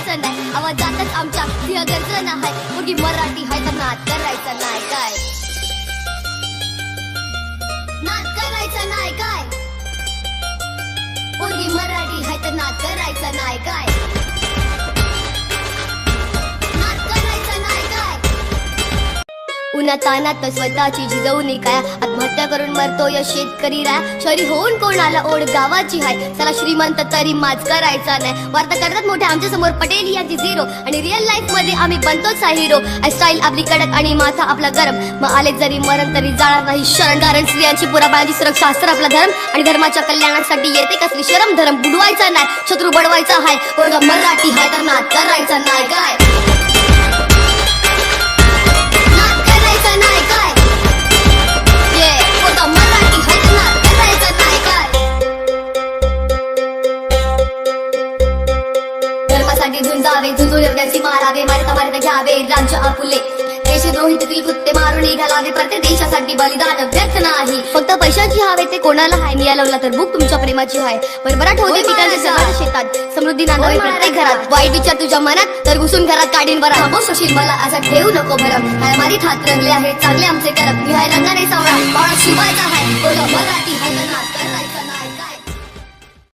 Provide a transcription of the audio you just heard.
करायचं नाही, आवाजातच आमच्या सिंह गर्जना हाय. मुलगी मराठी हाय तर नाद करायचं नाही काय, नाद करायचं नाही काय. मुलगी मराठी हाय तर नाद करायचं नाही काय, नाद करायचं नाही काय. उन्हातानात स्वतःची जिजवणी काय, आत्महत्या करून मरतोय शेतकरी राय. शहरी होऊन कोणाला ओढ गावाची हाय, चला श्रीमंत तरी माज करायचा नाही. वार्ता करतात मोठे आमच्या समोर पटेल यांची झिरो, आणि रिअल लाईफ मध्ये आम्ही बनतोच आहे हिरो. स्टाईल आपली कडक आणि माथा आपला गरम, मग आले जरी मरण तरी जाणार नाही शरण. कारण स्त्रियांची पुराबाळाची सुरक्षा असतं आपला धर्म, आणि धर्माच्या कल्याणासाठी येते कसली शरम. धर्म बुडवायचा नाही, शत्रू बडवायचा हाय. पोरगा मराठी हाय तर नाद करायचा नाही काय, झुंजावे झुंजून एवढ्याची मारावे. मारता मारता घ्यावे राज्य आपुले, देशद्रोहीतील कुत्ते मारून घालावे. प्रत्येक देशासाठी बलिदान व्यर्थ नाही. फक्त पैशाची हवे ते कोणाला हाय, मिळाला तर भूक तुमच्या प्रेमाची हाय. बरबराट होते पिकांच्या सगळ्या शेतात, समृद्धी नांदावी प्रत्येक घरात. वाईट विचार तुझ्या मनात तर घुसून घरात काढीन बरा. थांबवू शकशील मला असं ठेवू नको भरम. मारी ठात रंगले आहे चांगले आमचे करम. मी हाय रंगाने सावळा बाळा शिवायचा हाय, मराठी हाय.